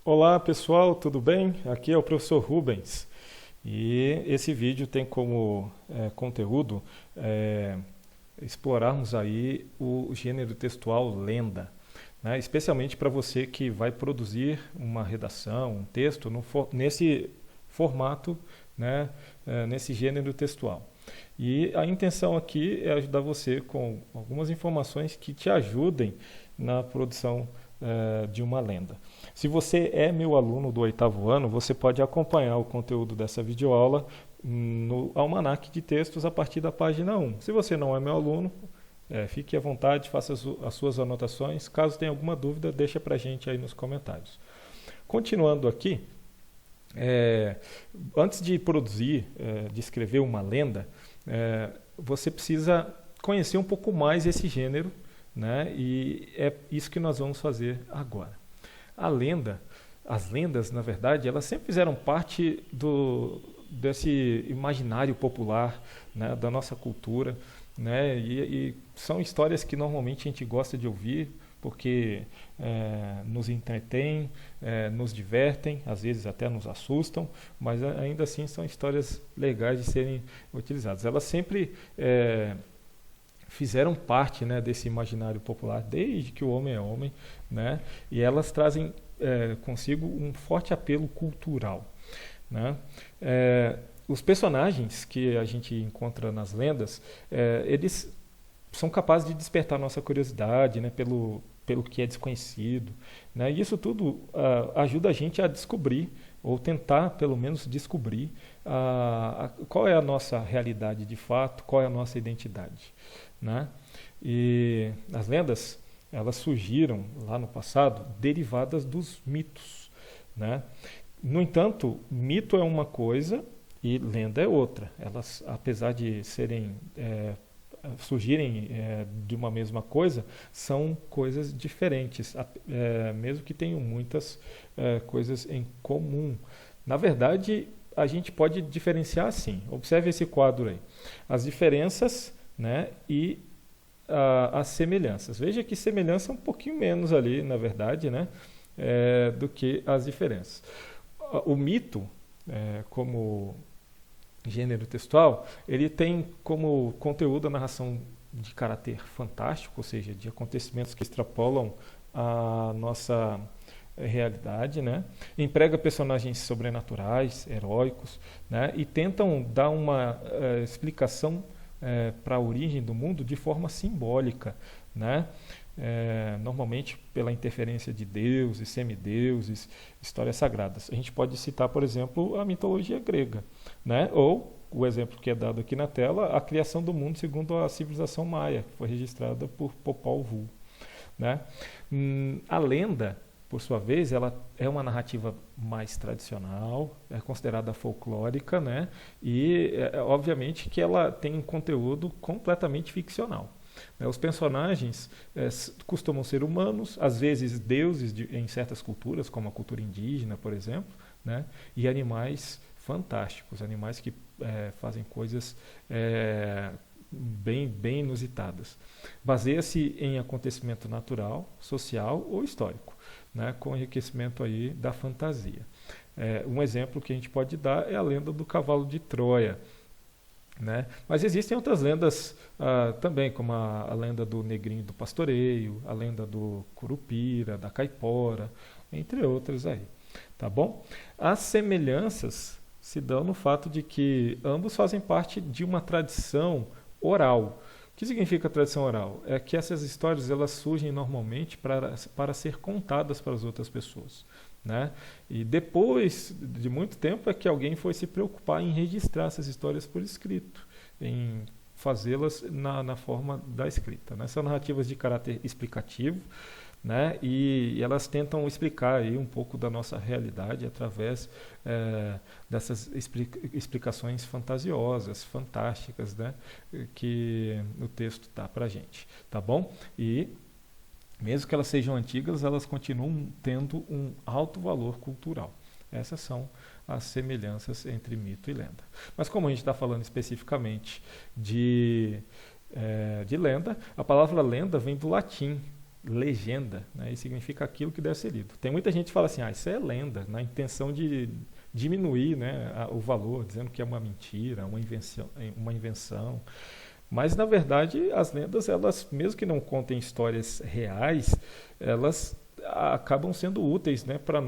Olá pessoal, tudo bem? Aqui é o professor Rubens e esse vídeo tem como conteúdo é, explorarmos aí o gênero textual lenda, né? Especialmente para você que vai produzir uma redação, um texto nesse formato, né? Nesse gênero textual. E a intenção aqui é ajudar você com algumas informações que te ajudem na produção de uma lenda. Se você é meu aluno do oitavo ano, você pode acompanhar o conteúdo dessa videoaula no Almanaque de Textos a partir da página 1. Se você não é meu aluno, fique à vontade, faça as suas anotações. Caso tenha alguma dúvida, deixa para a gente aí nos comentários. Continuando aqui, é, antes de produzir, de escrever uma lenda, você precisa conhecer um pouco mais esse gênero, né? E é isso que nós vamos fazer agora. A lenda, as lendas, na verdade, elas sempre fizeram parte desse imaginário popular, né? Da nossa cultura, né? E são histórias que normalmente a gente gosta de ouvir porque nos entretêm, nos divertem, às vezes até nos assustam, mas ainda assim são histórias legais de serem utilizadas. Elas sempre fizeram parte, né, desse imaginário popular desde que o homem é homem, né, e elas trazem consigo um forte apelo cultural, né. Os personagens que a gente encontra nas lendas, eles são capazes de despertar nossa curiosidade, né, pelo que é desconhecido, né, e isso tudo ajuda a gente a descobrir, ou tentar pelo menos descobrir qual é a nossa realidade de fato, qual é a nossa identidade, né? E as lendas, elas surgiram lá no passado derivadas dos mitos, né? No entanto, mito é uma coisa e lenda é outra. Elas, apesar de surgirem de uma mesma coisa, são coisas diferentes, mesmo que tenham muitas coisas em comum. Na verdade, a gente pode diferenciar assim. Observe esse quadro aí. As diferenças, né, e as semelhanças. Veja que semelhança é um pouquinho menos ali, na verdade, né, do que as diferenças. O mito, como gênero textual, ele tem como conteúdo a narração de caráter fantástico, ou seja, de acontecimentos que extrapolam a nossa realidade, né? Emprega personagens sobrenaturais, heróicos, né? E tentam dar uma explicação para a origem do mundo de forma simbólica, né? Normalmente pela interferência de deuses, semideuses, histórias sagradas. A gente pode citar, por exemplo, a mitologia grega, né? Ou o exemplo que é dado aqui na tela, a criação do mundo segundo a civilização maia, que foi registrada por Popol Vuh, né? A lenda, por sua vez, ela é uma narrativa mais tradicional, é considerada folclórica, né? E obviamente que ela tem um conteúdo completamente ficcional. Os personagens costumam ser humanos, às vezes deuses em certas culturas, como a cultura indígena, por exemplo, né? E animais fantásticos, animais que fazem coisas bem inusitadas. Baseia-se em acontecimento natural, social ou histórico, né? Com enriquecimento aí da fantasia. Um exemplo que a gente pode dar é a lenda do cavalo de Troia, né? Mas existem outras lendas também, como a lenda do negrinho do pastoreio, a lenda do curupira, da caipora, entre outras aí, tá bom? As semelhanças se dão no fato de que ambos fazem parte de uma tradição oral. O que significa tradição oral? É que essas histórias elas surgem normalmente para ser contadas para as outras pessoas, né? E depois de muito tempo é que alguém foi se preocupar em registrar essas histórias por escrito, em fazê-las na forma da escrita, né? São narrativas de caráter explicativo, né? E elas tentam explicar aí um pouco da nossa realidade através dessas explicações fantasiosas, fantásticas, né? Que o texto dá para a gente, tá bom? E mesmo que elas sejam antigas, elas continuam tendo um alto valor cultural. Essas são as semelhanças entre mito e lenda. Mas como a gente está falando especificamente de lenda, a palavra lenda vem do latim, legenda, né? E significa aquilo que deve ser lido. Tem muita gente que fala assim, isso é lenda, na intenção de diminuir, né, o valor, dizendo que é uma mentira, uma invenção. Mas, na verdade, as lendas, elas, mesmo que não contem histórias reais, elas acabam sendo úteis, né, para o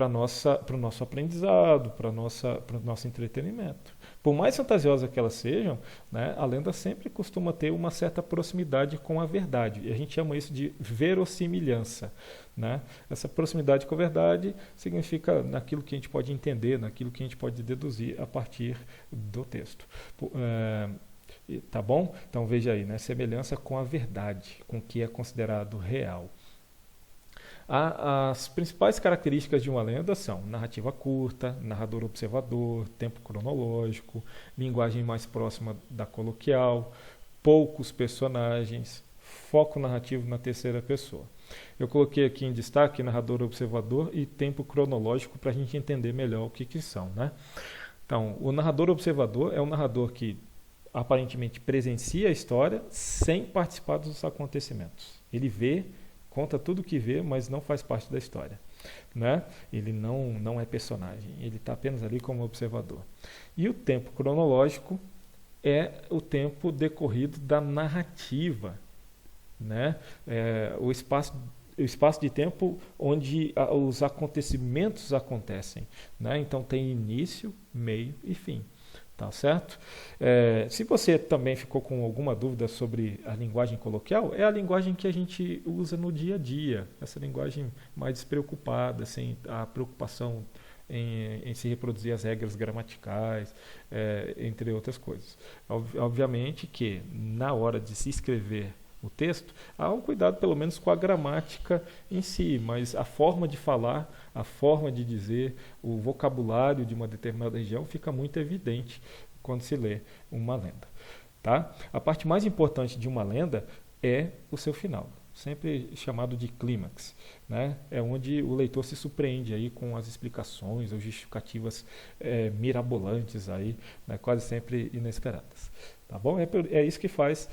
nosso aprendizado, para o nosso entretenimento. Por mais fantasiosas que elas sejam, né, a lenda sempre costuma ter uma certa proximidade com a verdade. E a gente chama isso de verossimilhança. Né? Essa proximidade com a verdade significa naquilo que a gente pode entender, naquilo que a gente pode deduzir a partir do texto. Tá bom? Então veja aí, né? Semelhança com a verdade, com o que é considerado real. As principais características de uma lenda são narrativa curta, narrador observador, tempo cronológico, linguagem mais próxima da coloquial, poucos personagens, foco narrativo na terceira pessoa. Eu coloquei aqui em destaque narrador observador e tempo cronológico para a gente entender melhor o que são. Né? Então, o narrador observador é um narrador que aparentemente presencia a história sem participar dos acontecimentos. Ele vê, conta tudo o que vê, mas não faz parte da história. Né? Ele não é personagem, ele está apenas ali como observador. E o tempo cronológico é o tempo decorrido da narrativa. Né? O espaço de tempo onde os acontecimentos acontecem. Né? Então tem início, meio e fim. Tá certo? Se você também ficou com alguma dúvida sobre a linguagem coloquial, é a linguagem que a gente usa no dia a dia, essa linguagem mais despreocupada, sem a preocupação em se reproduzir as regras gramaticais, entre outras coisas. Obviamente que na hora de se escrever o texto, há um cuidado pelo menos com a gramática em si, mas a forma de falar, a forma de dizer, o vocabulário de uma determinada região fica muito evidente quando se lê uma lenda. Tá? A parte mais importante de uma lenda é o seu final, sempre chamado de clímax. Né? É onde o leitor se surpreende aí com as explicações ou justificativas mirabolantes, aí, né? Quase sempre inesperadas. Tá bom? É isso que faz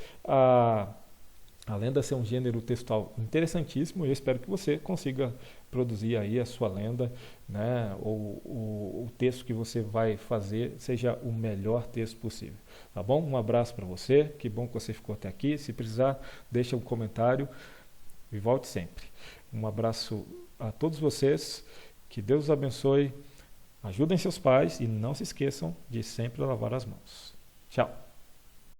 a lenda ser um gênero textual interessantíssimo, e eu espero que você consiga produzir aí a sua lenda, né? Ou o texto que você vai fazer seja o melhor texto possível. Tá bom? Um abraço para você, que bom que você ficou até aqui. Se precisar, deixa um comentário e volte sempre. Um abraço a todos vocês, que Deus os abençoe, ajudem seus pais e não se esqueçam de sempre lavar as mãos. Tchau!